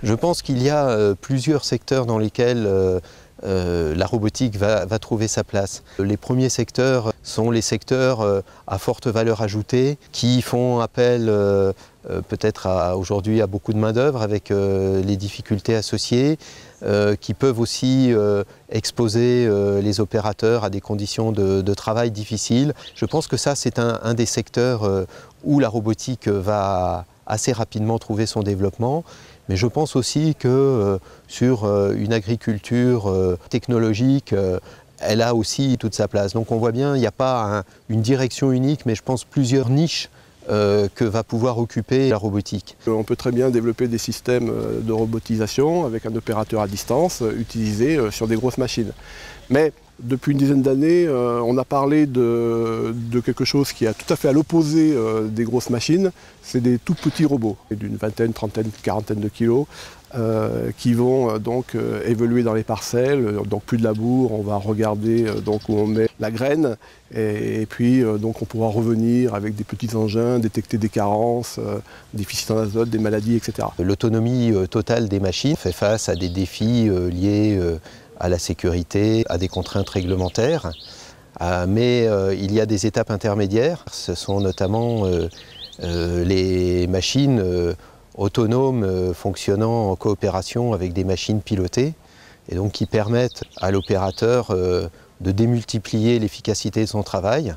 Je pense qu'il y a plusieurs secteurs dans lesquels la robotique va trouver sa place. Les premiers secteurs sont les secteurs à forte valeur ajoutée qui font appel peut-être aujourd'hui à beaucoup de main-d'œuvre avec les difficultés associées, qui peuvent aussi exposer les opérateurs à des conditions de travail difficiles. Je pense que ça, c'est un des secteurs où la robotique va assez rapidement trouver son développement. Mais je pense aussi que sur une agriculture technologique, elle a aussi toute sa place. Donc on voit bien, il n'y a pas une direction unique, mais je pense plusieurs niches que va pouvoir occuper la robotique. On peut très bien développer des systèmes de robotisation avec un opérateur à distance utilisé sur des grosses machines. Mais depuis une dizaine d'années, on a parlé de quelque chose qui est tout à fait à l'opposé des grosses machines. C'est des tout petits robots d'une vingtaine, trentaine, quarantaine de kilos qui vont donc évoluer dans les parcelles. Donc plus de labour, on va regarder donc où on met la graine et puis donc on pourra revenir avec des petits engins, détecter des carences, déficits en azote, des maladies, etc. L'autonomie totale des machines fait face à des défis liés à la sécurité, à des contraintes réglementaires. Mais il y a des étapes intermédiaires. Ce sont notamment les machines autonomes fonctionnant en coopération avec des machines pilotées et donc qui permettent à l'opérateur de démultiplier l'efficacité de son travail,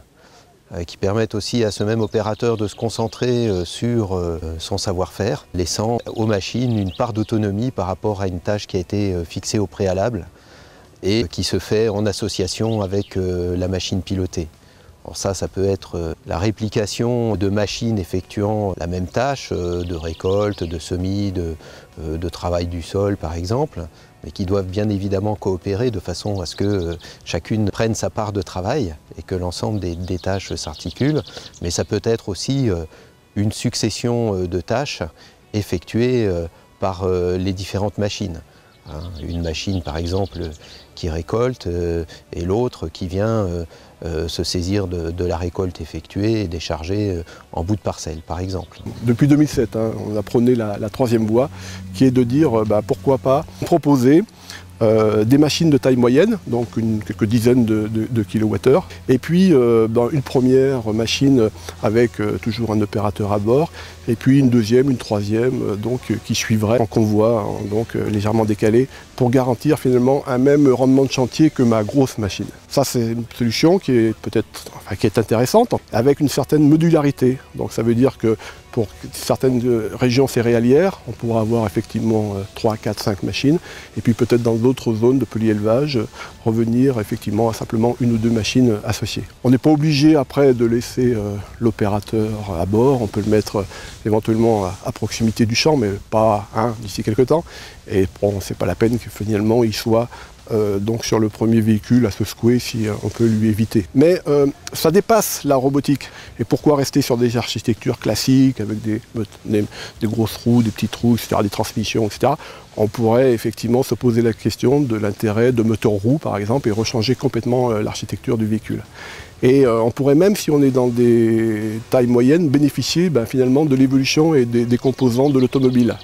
qui permettent aussi à ce même opérateur de se concentrer sur son savoir-faire, laissant aux machines une part d'autonomie par rapport à une tâche qui a été fixée au préalable et qui se fait en association avec la machine pilotée. Alors ça peut être la réplication de machines effectuant la même tâche, de récolte, de semis, de travail du sol par exemple, mais qui doivent bien évidemment coopérer de façon à ce que chacune prenne sa part de travail et que l'ensemble des tâches s'articulent. Mais ça peut être aussi une succession de tâches effectuées par les différentes machines. Une machine par exemple qui récolte et l'autre qui vient se saisir de la récolte effectuée et décharger en bout de parcelle par exemple. Depuis 2007, on a prôné la troisième voie qui est de dire pourquoi pas proposer des machines de taille moyenne, donc quelques dizaines de kilowattheures, et puis une première machine avec toujours un opérateur à bord, et puis une deuxième, une troisième, qui suivrait en convoi, légèrement décalé, pour garantir finalement un même rendement de chantier que ma grosse machine. Ça, c'est une solution qui est qui est intéressante, avec une certaine modularité. Donc ça veut dire que pour certaines régions céréalières, on pourra avoir effectivement 3, 4, 5 machines, et puis peut-être dans d'autres zones de polyélevage, revenir effectivement à simplement une ou deux machines associées. On n'est pas obligé après de laisser l'opérateur à bord, on peut le mettre éventuellement à proximité du champ, mais pas d'ici quelques temps. Et bon, c'est pas la peine que finalement il soit donc sur le premier véhicule à se secouer si on peut lui éviter. Mais ça dépasse la robotique. Et pourquoi rester sur des architectures classiques avec des grosses roues, des petites roues, etc., des transmissions, etc. On pourrait effectivement se poser la question de l'intérêt de moteur-roue par exemple et rechanger complètement l'architecture du véhicule. Et on pourrait même, si on est dans des tailles moyennes, bénéficier finalement de l'évolution et des composants de l'automobile.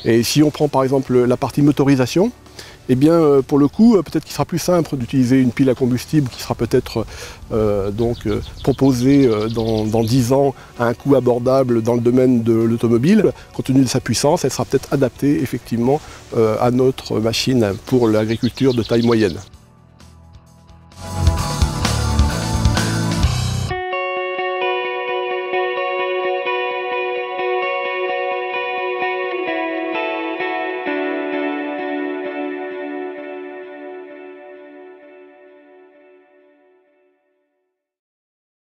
Et si on prend par exemple la partie motorisation, eh bien, pour le coup, peut-être qu'il sera plus simple d'utiliser une pile à combustible qui sera peut-être proposée dans 10 ans à un coût abordable dans le domaine de l'automobile. Compte tenu de sa puissance, elle sera peut-être adaptée effectivement à notre machine pour l'agriculture de taille moyenne.